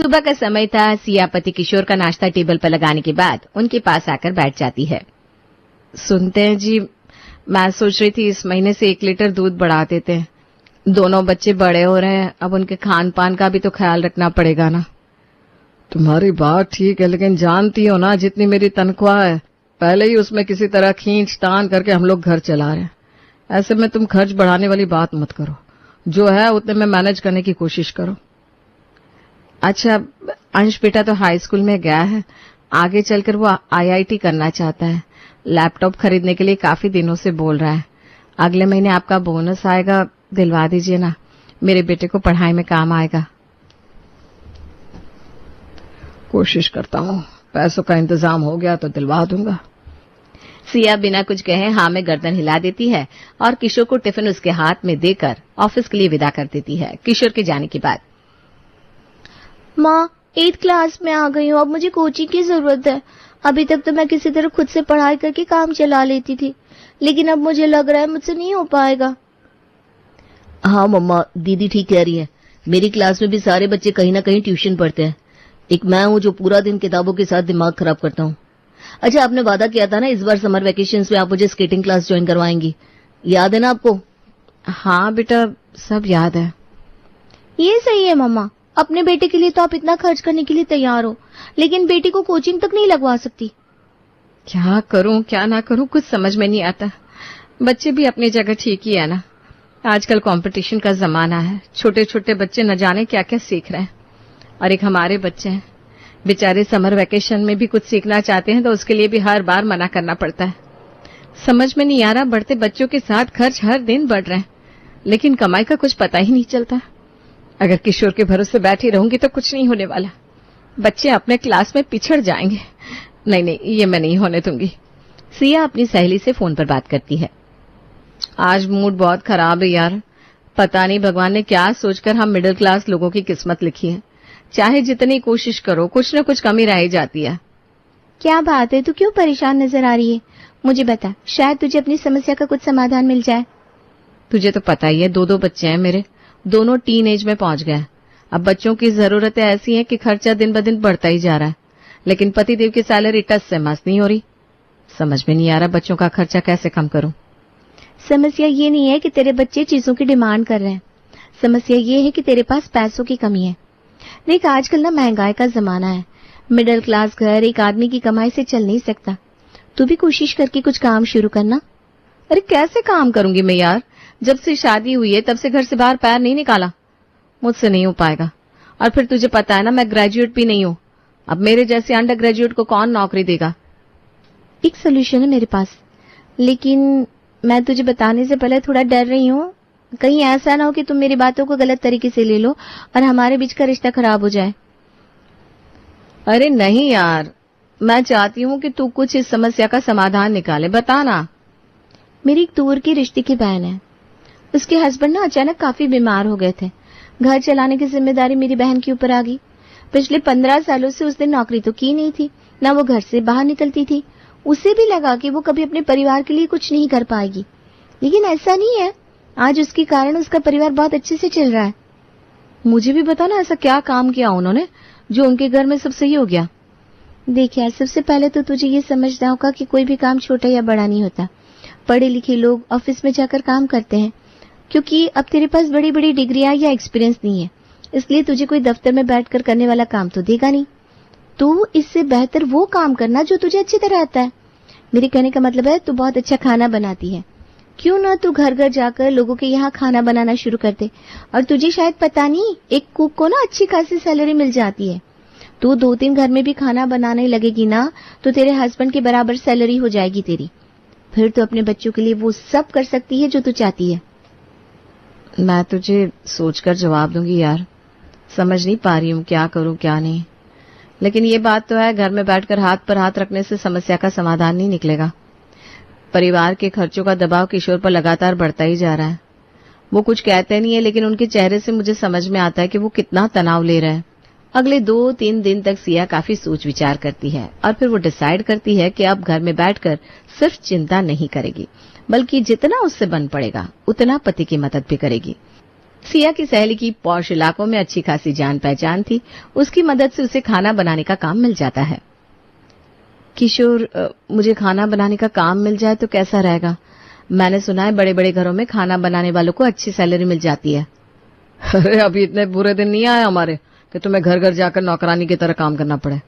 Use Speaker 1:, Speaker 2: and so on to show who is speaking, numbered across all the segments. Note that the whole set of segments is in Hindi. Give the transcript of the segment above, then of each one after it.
Speaker 1: सुबह का समय था। सिया पति किशोर का नाश्ता टेबल पर लगाने के बाद उनके पास आकर बैठ जाती है। सुनते हैं जी, मैं सोच रही थी इस महीने से 1 लीटर दूध बढ़ा देते हैं। दोनों बच्चे बड़े हो रहे हैं, अब उनके खान पान का भी तो ख्याल रखना पड़ेगा ना।
Speaker 2: तुम्हारी बात ठीक है, लेकिन जानती हो ना जितनी मेरी तनख्वाह है, पहले ही उसमें किसी तरह खींच तान करके हम लोग घर चला रहे हैं। ऐसे में तुम खर्च बढ़ाने वाली बात मत करो, जो है उतने में मैनेज करने की कोशिश करो।
Speaker 1: अच्छा, अंश बेटा तो हाई स्कूल में गया है, आगे चलकर वो आईआईटी करना चाहता है। लैपटॉप खरीदने के लिए काफी दिनों से बोल रहा है। अगले महीने आपका बोनस आएगा, दिलवा दीजिए ना, मेरे बेटे को पढ़ाई में काम आएगा।
Speaker 2: कोशिश करता हूँ, पैसों का इंतजाम हो गया तो दिलवा दूंगा।
Speaker 1: सिया बिना कुछ कहे हाँ में गर्दन हिला देती है और किशोर को टिफिन उसके हाथ में देकर ऑफिस के लिए विदा कर देती है। किशोर के जाने के बाद,
Speaker 3: माँ 8th क्लास में आ गई हूँ, अब मुझे कोचिंग की जरूरत है। अभी तक तो मैं किसी तरह खुद से पढ़ाई करके काम चला लेती थी, लेकिन अब मुझे लग रहा है मुझसे नहीं हो पाएगा।
Speaker 4: हाँ मम्मा, दीदी ठीक कह रही है। मेरी क्लास में भी सारे बच्चे कहीं ना कहीं ट्यूशन पढ़ते हैं। एक मैं हूँ जो पूरा दिन किताबों के साथ दिमाग खराब करता हूँ। अच्छा, आपने वादा किया था ना इस बार समर वेकेशंस में आप मुझे स्केटिंग क्लास ज्वाइन करवाएंगी, याद है ना आपको?
Speaker 1: हाँ बेटा, सब याद है।
Speaker 3: ये सही है मम्मा, अपने बेटे के लिए तो आप इतना खर्च करने के लिए तैयार हो, लेकिन बेटी को कोचिंग तक नहीं लगवा सकती।
Speaker 1: क्या करूं क्या ना करूं, कुछ समझ में नहीं आता। बच्चे भी अपनी जगह ठीक ही है ना। आजकल कंपटीशन का जमाना है, छोटे छोटे बच्चे न जाने क्या क्या सीख रहे हैं। और एक हमारे बच्चे हैं, बेचारे समर वेकेशन में भी कुछ सीखना चाहते हैं तो उसके लिए भी हर बार मना करना पड़ता है। समझ में नहीं आ रहा, बढ़ते बच्चों के साथ खर्च हर दिन बढ़ रहे हैं, लेकिन कमाई का कुछ पता ही नहीं चलता। अगर किशोर के भरोसे बैठी रहूंगी तो कुछ नहीं होने वाला, बच्चे अपने क्लास में पिछड़ जाएंगे। नहीं नहीं, ये मैं नहीं होने दूंगी। सिया अपनी सहेली से फोन पर बात करती है। आज मूड बहुत खराब है यार, पता नहीं भगवान ने क्या सोचकर हम मिडिल क्लास लोगों की किस्मत लिखी है। चाहे जितनी कोशिश करो, कुछ न कुछ कमी रह ही जाती है।
Speaker 3: क्या बात है, तू क्यों परेशान नजर आ रही है? मुझे बता, शायद तुझे अपनी समस्या का कुछ समाधान मिल जाए।
Speaker 1: तुझे तो पता ही है, 2 बच्चे हैं मेरे, दोनों टीन एज में पहुंच गए। अब बच्चों की जरूरतें ऐसी हैं कि खर्चा दिन ब दिन बढ़ता ही जा रहा है, लेकिन पतिदेव की सैलरी टस से मस नहीं हो रही। समझ में नहीं आ रहा बच्चों का खर्चा कैसे कम करूं।
Speaker 3: समस्या ये नहीं है कि तेरे बच्चे चीजों की डिमांड कर रहे हैं, समस्या ये है कि तेरे पास पैसों की कमी है। देख, आजकल ना महंगाई का जमाना है, मिडिल क्लास घर एक आदमी की कमाई से चल नहीं सकता। तू भी कोशिश करके कुछ काम शुरू करना।
Speaker 1: अरे कैसे काम करूंगी मैं यार, जब से शादी हुई है तब से घर से बाहर पैर नहीं निकाला। मुझसे नहीं हो पाएगा। और फिर तुझे पता है ना, मैं ग्रेजुएट भी नहीं हूं। अब मेरे जैसे अंडर ग्रेजुएट को कौन नौकरी देगा।
Speaker 3: एक सोल्यूशन है मेरे पास, लेकिन मैं तुझे बताने से पहले थोड़ा डर रही हूँ। कहीं ऐसा ना हो कि तुम मेरी बातों को गलत तरीके से ले लो और हमारे बीच का रिश्ता खराब हो जाए।
Speaker 1: अरे नहीं यार, मैं चाहती हूँ कि तू कुछ इस समस्या का समाधान निकाले, बता ना।
Speaker 3: मेरी एक दूर की रिश्ते की बहन है, उसके हस्बैंड ना अचानक काफी बीमार हो गए थे। घर चलाने की जिम्मेदारी मेरी बहन के ऊपर आ गई। पिछले 15 सालों से उसने नौकरी तो की नहीं थी, ना वो घर से बाहर निकलती थी। उसे भी लगा कि वो कभी अपने परिवार के लिए कुछ नहीं कर पाएगी, लेकिन ऐसा नहीं है। आज उसके कारण उसका परिवार बहुत अच्छे से चल रहा है।
Speaker 1: मुझे भी बता ना, ऐसा क्या काम किया उन्होंने जो उनके घर में सब सही हो गया।
Speaker 3: देख यार, सबसे पहले तो तुझे ये समझना होगा कि कोई भी काम छोटा या बड़ा नहीं होता। पढ़े लिखे लोग ऑफिस में जाकर काम करते हैं, क्योंकि अब तेरे पास बड़ी बड़ी डिग्रियां या एक्सपीरियंस नहीं है, इसलिए तुझे कोई दफ्तर में बैठकर करने वाला काम तो देगा नहीं। तू इससे बेहतर वो काम करना जो तुझे अच्छी तरह आता है। मेरे कहने का मतलब है, तू बहुत अच्छा खाना बनाती है, क्यों ना तू घर घर जाकर लोगों के यहाँ खाना बनाना शुरू कर दे। और तुझे शायद पता नहीं, एक कुक को ना अच्छी खासी सैलरी मिल जाती है। तू 2-3 घर में भी खाना बनाने लगेगी ना, तो तेरे हस्बैंड के बराबर सैलरी हो जाएगी तेरी। फिर तो अपने बच्चों के लिए वो सब कर सकती है जो तू चाहती है।
Speaker 1: मैं तुझे सोचकर जवाब दूंगी यार, समझ नहीं पा रही हूँ क्या करूँ क्या नहीं। लेकिन ये बात तो है, घर में बैठकर हाथ पर हाथ रखने से समस्या का समाधान नहीं निकलेगा। परिवार के खर्चों का दबाव किशोर पर लगातार बढ़ता ही जा रहा है। वो कुछ कहते नहीं है, लेकिन उनके चेहरे से मुझे समझ में आता है कि वो कितना तनाव ले रहे हैं। अगले 2-3 दिन तक सिया काफी सोच विचार करती है और फिर वो डिसाइड करती है कि अब घर में बैठकर सिर्फ चिंता नहीं करेगी, बल्कि जितना उससे बन पड़ेगा उतना पति की मदद भी करेगी।
Speaker 3: सिया की सहेली की पॉश इलाकों में अच्छी खासी जान पहचान थी। उसकी मदद से उसे खाना बनाने का काम मिल जाता है। किशोर, मुझे खाना बनाने का काम मिल जाए तो कैसा रहेगा? मैंने सुना है बड़े बड़े घरों में खाना बनाने वालों को अच्छी सैलरी मिल जाती है।
Speaker 2: अरे अभी इतने बुरे दिन नहीं आए हमारे कि तुम्हें घर घर जाकर नौकरानी की तरह काम करना पड़े।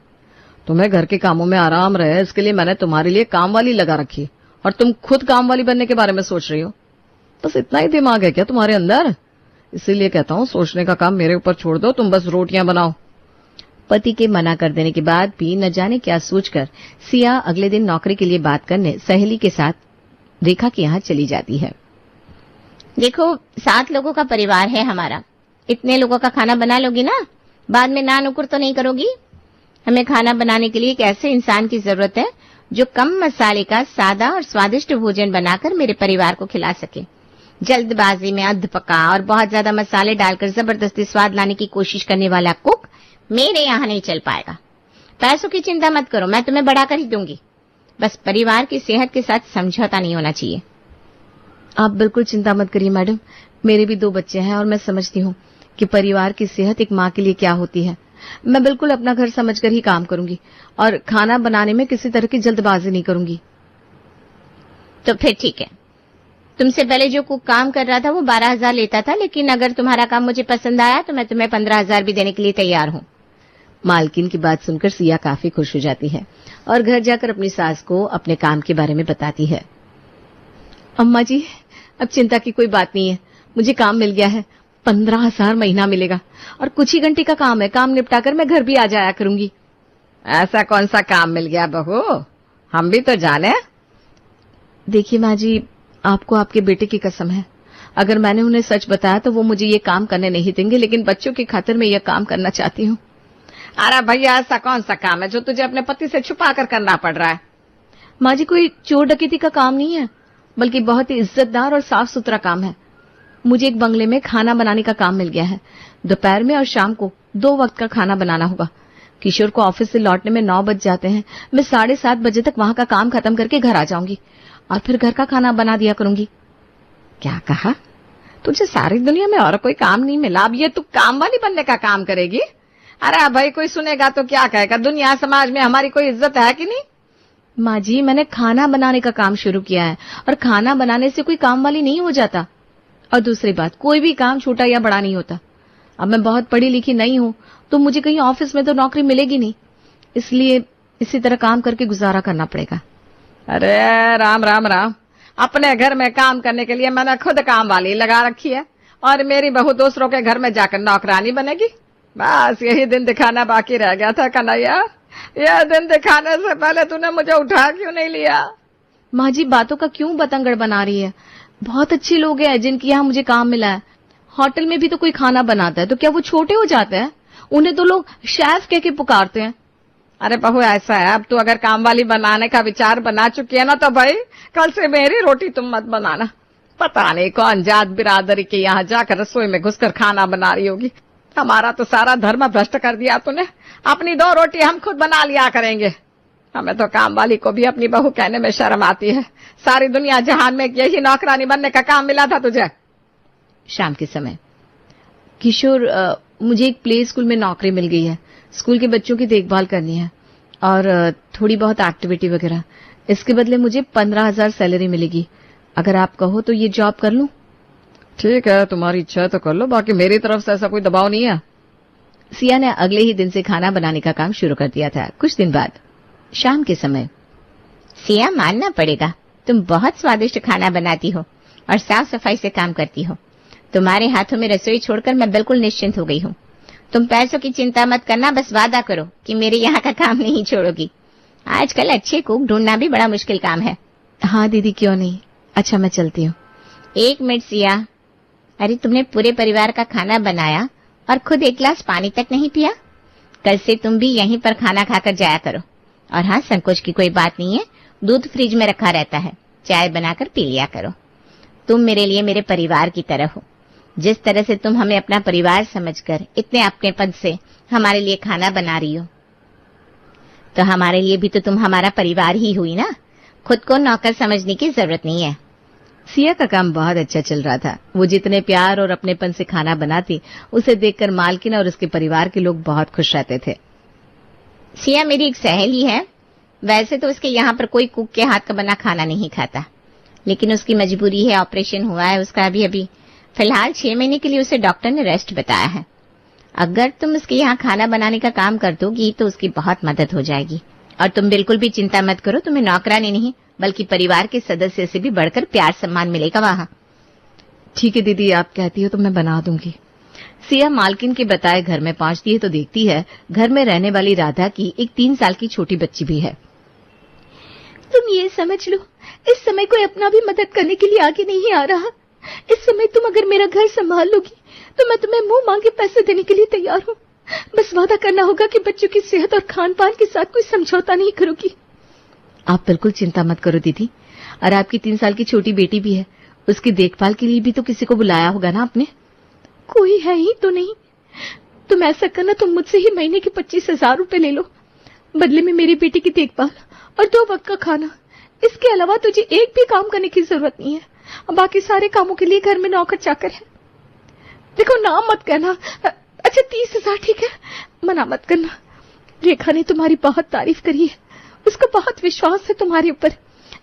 Speaker 2: तुम्हें घर के कामों में आराम रहे, इसके लिए मैंने तुम्हारे लिए काम वाली लगा रखी, और तुम खुद काम वाली बनने के बारे में सोच रही हो। बस इतना ही दिमाग है क्या तुम्हारे अंदर? इसीलिए कहता हूँ सोचने का काम मेरे ऊपर छोड़ दो, तुम बस रोटियां बनाओ।
Speaker 3: पति के मना कर देने के बाद भी न जाने क्या सोचकर सिया अगले दिन नौकरी के लिए बात करने सहेली के साथ रेखा के यहाँ चली जाती है।
Speaker 5: देखो, 7 लोगों का परिवार है हमारा। इतने लोगों का खाना बना लोगी ना? बाद में ना नुकुर तो नहीं करोगी? हमें खाना बनाने के लिए एक ऐसे इंसान की जरूरत है जो कम मसाले का सादा और स्वादिष्ट भोजन बनाकर मेरे परिवार को खिला सके। जल्दबाजी में अध पका और बहुत ज्यादा मसाले डालकर जबरदस्ती स्वाद लाने की कोशिश करने वाला कुक मेरे यहाँ नहीं चल पाएगा। पैसों की चिंता मत करो, मैं तुम्हें बढ़ाकर ही दूंगी। बस परिवार की सेहत के साथ समझौता नहीं होना चाहिए।
Speaker 3: आप बिल्कुल चिंता मत करिए मैडम, मेरे भी 2 बच्चे हैं और मैं समझती हूँ कि परिवार की सेहत एक माँ के लिए क्या होती है। मैं बिल्कुल अपना घर समझकर ही काम करूंगी और खाना बनाने में किसी तरह की जल्दबाजी नहीं करूंगी।
Speaker 5: तो फिर ठीक है। तुमसे पहले जो कुक काम कर रहा था वो 12,000 लेता था, लेकिन अगर तुम्हारा काम मुझे पसंद आया तो मैं तुम्हें 15,000 भी देने के लिए तैयार हूँ।
Speaker 3: मालकिन की बात सुनकर सिया काफी खुश हो जाती है और घर जाकर अपनी सास को अपने काम के बारे में बताती है। अम्मा जी, अब चिंता की कोई बात नहीं है, मुझे काम मिल गया है। 15,000 महीना मिलेगा और कुछ ही घंटे का काम है। काम निपटाकर मैं घर भी आ जाया करूंगी।
Speaker 2: ऐसा कौन सा काम मिल गया बहू, हम भी तो जाने।
Speaker 3: देखिए माँ जी, आपको आपके बेटे की कसम है, अगर मैंने उन्हें सच बताया तो वो मुझे ये काम करने नहीं देंगे, लेकिन बच्चों की खातिर मैं ये काम करना चाहती हूँ।
Speaker 2: अरे भैया, ऐसा कौन सा काम है जो तुझे अपने पति से छुपा कर करना पड़ रहा है?
Speaker 3: माँ जी, कोई चोर डकैती का काम नहीं है, बल्कि बहुत ही इज्जतदार और साफ सुथरा काम है। मुझे एक बंगले में खाना बनाने का काम मिल गया है। दोपहर में और शाम को 2 वक्त का खाना बनाना होगा। किशोर को ऑफिस से लौटने में 9 बज जाते हैं। मैं 7:30 बजे तक वहां का काम खत्म करके घर आ जाऊंगी और फिर घर का खाना बना दिया करूंगी।
Speaker 2: क्या कहा? तुझे सारी दुनिया में और कोई काम नहीं मिला, अब ये तू काम वाली बनने का काम करेगी? अरे भाई, कोई सुनेगा तो क्या कहेगा? दुनिया समाज में हमारी कोई इज्जत है कि नहीं?
Speaker 3: माँ जी, मैंने खाना बनाने का काम शुरू किया है और खाना बनाने से कोई काम वाली नहीं हो जाता। और दूसरी बात, कोई भी काम छोटा या बड़ा नहीं होता। अब मैं बहुत पढ़ी लिखी नहीं हूँ तो मुझे कहीं ऑफिस में तो नौकरी मिलेगी नहीं, इसलिए इसी तरह काम करके गुजारा करना पड़ेगा।
Speaker 2: अरे राम राम राम, अपने घर में काम करने के लिए मैंने खुद काम वाली लगा रखी है और मेरी बहू दूसरों के घर में जाकर नौकरानी बनेगी? बस यही दिन दिखाना बाकी रह गया था कन्हैया। यह दिन दिखाने से पहले तूने मुझे उठा क्यों नहीं लिया?
Speaker 3: माँ जी, बातों का क्यों बतंगड़ बना रही है? बहुत अच्छे लोग हैं जिनके यहाँ मुझे काम मिला है। होटल में भी तो कोई खाना बनाता है तो क्या वो छोटे हो जाते हैं? उन्हें तो लोग शेफ कह के पुकारते हैं।
Speaker 2: अरे बहू, ऐसा है, अब तू अगर काम वाली बनाने का विचार बना चुकी है ना तो भाई कल से मेरी रोटी तुम मत बनाना। पता नहीं कौन जात बिरादरी के यहाँ जाकर रसोई में घुसकर खाना बना रही होगी। हमारा तो सारा धर्म भ्रष्ट कर दिया तूने। अपनी 2 रोटी हम खुद बना लिया करेंगे। हमें तो काम वाली को भी अपनी बहू कहने में शर्म आती है। सारी दुनिया जहान में यही नौकरानी बनने का काम मिला था तुझे।
Speaker 3: शाम के समय, किशोर, मुझे एक प्ले स्कूल में नौकरी मिल गई है। स्कूल के बच्चों की देखभाल करनी है और थोड़ी बहुत एक्टिविटी वगैरह। इसके बदले मुझे 15,000 सैलरी मिलेगी। अगर आप कहो तो ये जॉब कर लूं?
Speaker 2: ठीक है, तुम्हारी इच्छा है तो कर लो, बाकी मेरी तरफ से ऐसा कोई दबाव नहीं है।
Speaker 3: सिया ने अगले ही दिन से खाना बनाने का काम शुरू कर दिया था। कुछ दिन बाद शाम के समय,
Speaker 5: सिया, मानना पड़ेगा, तुम बहुत स्वादिष्ट खाना बनाती हो और साफ सफाई से काम करती हो। तुम्हारे हाथों में रसोई छोड़कर मैं बिल्कुल निश्चिंत हो गई हूँ। तुम पैसों की चिंता मत करना, बस वादा करो कि मेरे यहाँ का काम नहीं छोड़ोगी। आजकल अच्छे कुक ढूंढना भी बड़ा मुश्किल काम है।
Speaker 3: हाँ दीदी, क्यों नहीं। अच्छा, मैं चलती हूँ।
Speaker 5: 1 मिनट सिया, अरे तुमने पूरे परिवार का खाना बनाया और खुद 1 गिलास पानी तक नहीं पिया? कल से तुम भी यहीं पर खाना खाकर जाया करो। और हाँ, संकोच की कोई बात नहीं है, दूध फ्रिज में रखा रहता है, चाय बनाकर पी लिया करो। तुम मेरे लिए मेरे परिवार की तरह हो। जिस तरह से तुम हमें अपना परिवार समझकर इतने अपनेपन से हमारे लिए खाना बना रही हो, तो हमारे लिए भी तो तुम हमारा परिवार ही हुई ना। खुद को नौकर समझने की जरूरत नहीं है। सिया का काम बहुत अच्छा चल रहा था। वो जितने प्यार और अपनेपन से खाना बनाती, उसे देखकर मालकिन और उसके परिवार के लोग बहुत खुश रहते थे। सिया मेरी एक सहेली है। वैसे तो उसके यहाँ पर कोई कुक के हाथ का बना खाना नहीं खाता, लेकिन उसकी मजबूरी है, ऑपरेशन हुआ है उसका अभी फिलहाल 6 महीने के लिए उसे डॉक्टर ने रेस्ट बताया है। अगर तुम उसके यहाँ खाना बनाने का काम कर दोगी तो उसकी बहुत मदद हो जाएगी। और तुम बिल्कुल भी चिंता मत करो, तुम्हें नौकरानी नहीं बल्कि परिवार के सदस्य से भी बढ़कर प्यार सम्मान मिलेगा वहाँ।
Speaker 2: ठीक है दीदी, आप कहती हो तो मैं बना दूंगी।
Speaker 5: सिया मालकिन के बताए घर में पहुंचती है तो देखती है घर में रहने वाली राधा की एक 3 साल की छोटी बच्ची भी है।
Speaker 3: तुम ये समझ लो, इस समय कोई अपना भी मदद करने के लिए आगे नहीं आ रहा। इस समय तुम अगर मेरा घर संभाल लोगी तो मैं तुम्हें मुंह मांगे पैसे देने के लिए तैयार हूँ। बस वादा करना होगा कि बच्चों की सेहत और खान पान के साथ कोई समझौता नहीं करोगी।
Speaker 5: आप बिल्कुल चिंता मत करो दीदी। और आपकी 3 साल की छोटी बेटी भी है, उसकी देखभाल के लिए भी तो किसी को बुलाया होगा ना आपने?
Speaker 3: कोई है ही तो नहीं। तुम ऐसा करना, तुम मुझसे ही महीने के 25,000 रुपए ले लो, बदले में मेरी बेटी की देखभाल और 2 वक्त का खाना। इसके अलावा तुझे एक भी काम करने की जरूरत नहीं है। बाकी सारे कामों के लिए घर में नौकर चाकर है। देखो, नाम मत कहना। अच्छा 30,000 ठीक है, मना मत करना। रेखा ने तुम्हारी बहुत तारीफ करी है, उसको बहुत विश्वास है तुम्हारे ऊपर,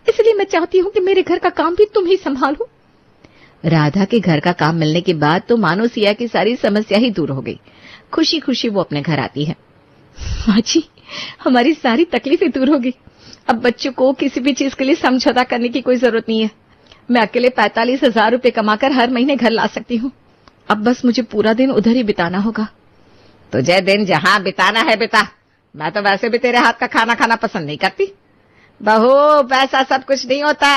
Speaker 3: इसलिए मैं चाहती हूँ कि मेरे घर का काम भी तुम ही संभालो।
Speaker 5: राधा के घर का काम मिलने के बाद तो मानो सिया की सारी समस्या ही दूर हो गई। खुशी खुशी वो अपने घर आती है।
Speaker 1: माँ जी, हमारी सारी तकलीफें दूर हो गई। अब बच्चों को किसी भी चीज के लिए समझौता करने की कोई जरूरत नहीं है। मैं अकेले 45,000 रुपए कमाकर हर महीने घर ला सकती हूँ। अब बस मुझे पूरा दिन उधर ही बिताना होगा।
Speaker 2: तुझे दिन जहाँ बिताना है बिता। मैं तो वैसे भी तेरे हाथ का खाना खाना पसंद नहीं करती। बहू, पैसा सब कुछ नहीं होता।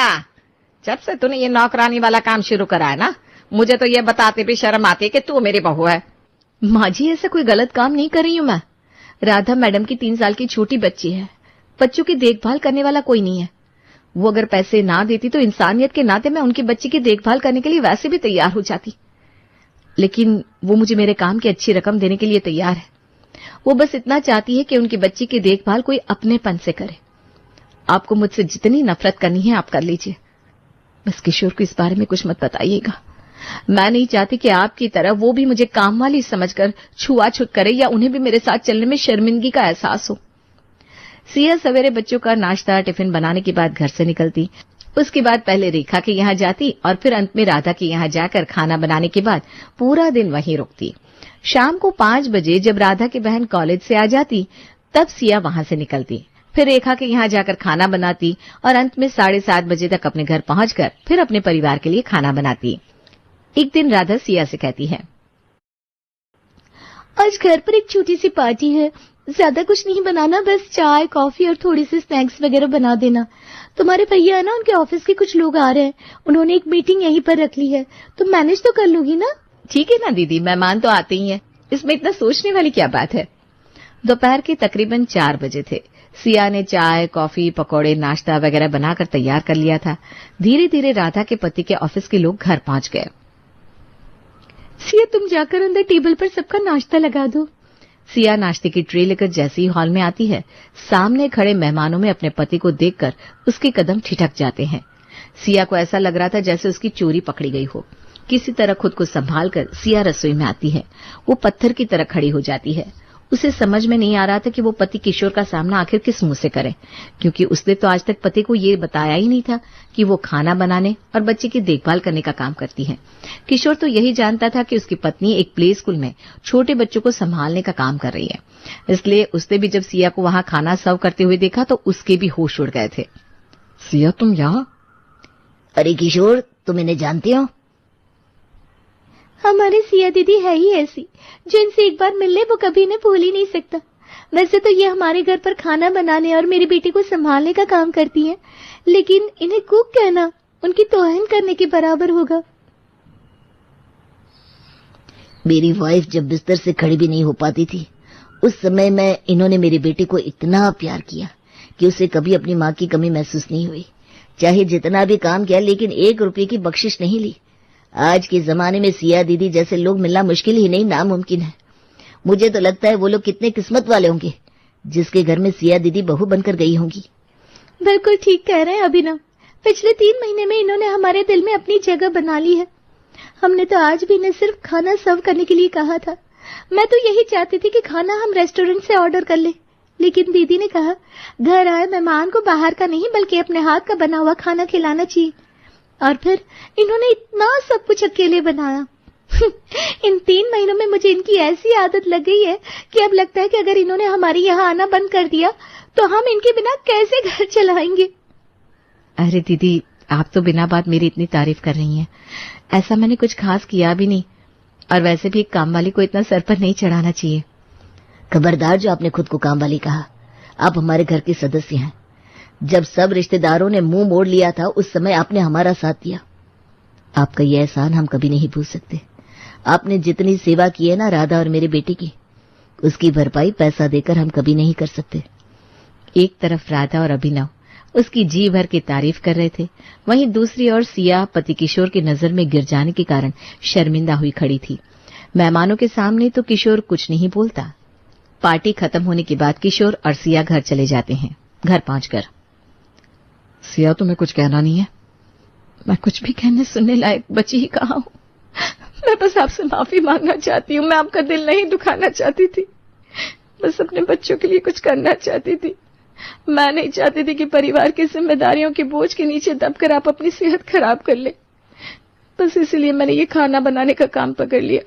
Speaker 2: जब से तूने ये नौकरानी वाला काम शुरू करा है ना, मुझे तो ये बताते भी शर्म आती है कि तू मेरी बहू है।
Speaker 1: माँ जी, ऐसा कोई गलत काम नहीं कर रही हूँ मैं। राधा मैडम की 3 साल की छोटी बच्ची है, बच्चों की देखभाल करने वाला कोई नहीं है। वो अगर पैसे ना देती तो इंसानियत के नाते मैं उनकी बच्ची की देखभाल करने के लिए वैसे भी तैयार हो जाती, लेकिन वो मुझे मेरे काम की अच्छी रकम देने के लिए तैयार है। वो बस इतना चाहती है कि उनकी बच्ची की देखभाल कोई अपनेपन से करे। आपको मुझसे जितनी नफरत करनी है आप कर लीजिए, बस किशोर को इस बारे में कुछ मत बताइएगा। मैं नहीं चाहती कि आपकी तरह वो भी मुझे काम वाली समझकर छुआछूत करे या उन्हें भी मेरे साथ चलने में शर्मिंदगी का एहसास हो। सिया सवेरे बच्चों का नाश्ता टिफिन बनाने के बाद घर से निकलती। उसके बाद पहले रेखा के यहाँ जाती और फिर अंत में राधा के यहाँ जाकर खाना बनाने के बाद पूरा दिन वहीं रुकती। शाम को 5 बजे जब राधा की बहन कॉलेज से आ जाती तब सिया वहां से निकलती, फिर रेखा के यहाँ जाकर खाना बनाती और अंत में 7:30 बजे तक अपने घर पहुंचकर फिर अपने परिवार के लिए खाना बनाती। एक दिन राधा सिया से कहती है,
Speaker 3: आज घर पर एक छोटी सी पार्टी है, ज्यादा कुछ नहीं बनाना, बस चाय कॉफी और थोड़ी सी स्नैक्स वगैरह बना देना। तुम्हारे भैया है ना, उनके ऑफिस के कुछ लोग आ रहे हैं, उन्होंने एक मीटिंग यहीं पर रख ली है, तुम मैनेज तो कर लोगी ना?
Speaker 1: ठीक है ना दीदी, मेहमान तो आते ही हैं, इसमें इतना सोचने वाली क्या बात है।
Speaker 5: दोपहर के तकरीबन 4 बजे थे। सिया ने चाय कॉफी पकौड़े नाश्ता वगैरह बनाकर तैयार कर लिया था। धीरे धीरे राधा के पति के ऑफिस के लोग घर पहुंच गए।
Speaker 3: सिया, तुम जाकर अंदर टेबल पर सबका नाश्ता लगा दो।
Speaker 5: सिया नाश्ते की ट्रे लेकर जैसे ही हॉल में आती है, सामने खड़े मेहमानों में अपने पति को देखकर उसके कदम ठिठक जाते हैं। सिया को ऐसा लग रहा था जैसे उसकी चोरी पकड़ी गई हो। किसी तरह खुद को संभाल कर सिया रसोई में आती है। वो पत्थर की तरह खड़ी हो जाती है। उसे समझ में नहीं आ रहा था कि वो पति किशोर का सामना आखिर किस मुंह से करे, क्योंकि उसने तो आज तक पति को ये बताया ही नहीं था कि वो खाना बनाने और बच्चे की देखभाल करने का काम करती है। किशोर तो यही जानता था कि उसकी पत्नी एक प्ले स्कूल में छोटे बच्चों को संभालने का काम कर रही है। इसलिए उसने भी जब सिया को वहां खाना सर्व करते हुए देखा तो उसके भी होश उड़ गए थे।
Speaker 2: सिया, तुम यहाँ?
Speaker 4: अरे किशोर, तुम इन्हें जानते हो?
Speaker 3: हमारी सिया दीदी है ही ऐसी, जो इनसे एक बार मिल ले वो कभी इन्हें भूल ही नहीं सकता। वैसे तो ये हमारे घर पर खाना बनाने और मेरी बेटी को संभालने का काम करती हैं, लेकिन इन्हें कुक कहना उनकी तौहीन करने के बराबर होगा।
Speaker 4: मेरी वाइफ जब बिस्तर से खड़ी भी नहीं हो पाती थी, उस समय में इन्होंने मेरी बेटी को इतना प्यार किया कि उसे कभी अपनी माँ की कमी महसूस नहीं हुई। चाहे जितना भी काम किया, लेकिन 1 रुपये की बख्शिश नहीं ली। आज के जमाने में सिया दीदी जैसे लोग मिलना मुश्किल ही नहीं, नामुमकिन है। मुझे तो लगता है वो लोग कितने किस्मत वाले होंगे जिसके घर में सिया दीदी बहू बनकर गई होंगी।
Speaker 3: बिल्कुल ठीक कह रहे हैं अभिनव। पिछले 3 महीने में इन्होंने हमारे दिल में अपनी जगह बना ली है। हमने तो आज भी इन्हें सिर्फ खाना सर्व करने के लिए कहा था। मैं तो यही चाहती थी कि खाना हम रेस्टोरेंट से ऑर्डर कर ले, लेकिन दीदी ने कहा घर आए मेहमान को बाहर का नहीं बल्कि अपने हाथ का बना हुआ खाना खिलाना चाहिए। और फिर इन्होंने इतना सब कुछ अकेले बनाया। इन 3 महीनों में मुझे इनकी ऐसी आदत लग गई है कि अब लगता है कि अगर इन्होंने हमारे यहाँ आना बंद कर दिया तो हम इनके बिना कैसे घर चलाएंगे।
Speaker 5: अरे दीदी, आप तो बिना बात मेरी इतनी तारीफ कर रही हैं। ऐसा मैंने कुछ खास किया भी नहीं, और वैसे भी एक काम वाली को इतना सर पर नहीं चढ़ाना चाहिए।
Speaker 4: खबरदार जो आपने खुद को काम वाली कहा। आप हमारे घर के सदस्य हैं। जब सब रिश्तेदारों ने मुंह मोड़ लिया था उस समय आपने हमारा साथ दिया। आपका ये एहसान हम कभी नहीं भूल सकते। आपने जितनी सेवा की है ना राधा और मेरे बेटे की, उसकी भरपाई पैसा देकर हम कभी नहीं कर सकते।
Speaker 5: एक तरफ राधा और अभिनव उसकी जी भर की तारीफ कर रहे थे, वहीं दूसरी ओर सिया पति किशोर की नजर में गिर जाने के कारण शर्मिंदा हुई खड़ी थी। मेहमानों के सामने तो किशोर कुछ नहीं बोलता। पार्टी खत्म होने के बाद किशोर और सिया घर चले जाते हैं। घर पहुंचकर
Speaker 2: सिया, तुम्हें कुछ कहना नहीं है?
Speaker 1: मैं कुछ भी कहने सुनने लायक बची ही कहाँ हूँ। मैं बस आपसे माफी मांगना चाहती हूँ। मैं आपका दिल नहीं दुखाना चाहती थी, बस अपने बच्चों के लिए कुछ करना चाहती थी। मैं नहीं चाहती थी कि परिवार की जिम्मेदारियों के बोझ के नीचे दबकर आप अपनी सेहत खराब कर ले। बस इसीलिए मैंने ये खाना बनाने का काम पकड़ लिया।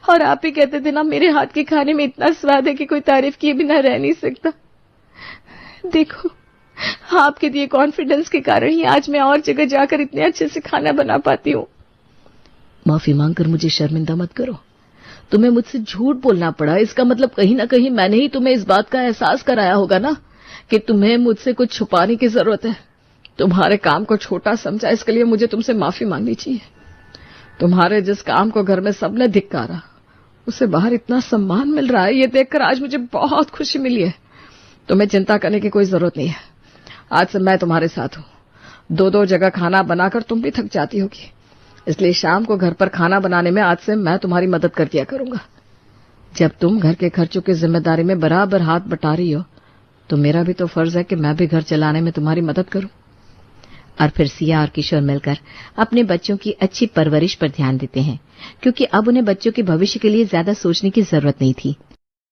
Speaker 1: और आप ही कहते थे ना, मेरे हाथ के खाने में इतना स्वाद है कि कोई तारीफ किए बिना रह नहीं सकता। देखो, आपके दिए कॉन्फिडेंस के कारण ही आज मैं और जगह जाकर इतने अच्छे से खाना बना पाती हूँ।
Speaker 2: माफी मांगकर मुझे शर्मिंदा मत करो। तुम्हें मुझसे झूठ बोलना पड़ा, इसका मतलब कहीं ना कहीं मैंने ही तुम्हें इस बात का एहसास कराया होगा ना कि तुम्हें मुझसे कुछ छुपाने की जरूरत है। तुम्हारे काम को छोटा समझा, इसके लिए मुझे तुमसे माफी मांगनी चाहिए। तुम्हारे जिस काम को घर में सबने धिक्कारा, उसे बाहर इतना सम्मान मिल रहा है, ये देखकर आज मुझे बहुत खुशी मिली है। तुम्हें चिंता करने की कोई जरूरत नहीं है। आज से मैं तुम्हारे साथ हूँ। 2-2 जगह खाना बनाकर तुम भी थक जाती होगी, इसलिए शाम को घर पर खाना बनाने में आज से मैं तुम्हारी मदद कर दिया करूंगा। जब तुम घर के खर्चों की जिम्मेदारी में बराबर हाथ बटा रही हो, तो मेरा भी तो फर्ज है कि मैं भी घर चलाने में तुम्हारी मदद करूं।
Speaker 5: और फिर सिया और किशोर मिलकर अपने बच्चों की अच्छी परवरिश पर ध्यान देते हैं, क्योंकि अब उन्हें बच्चों के भविष्य के लिए ज्यादा सोचने की जरूरत नहीं थी।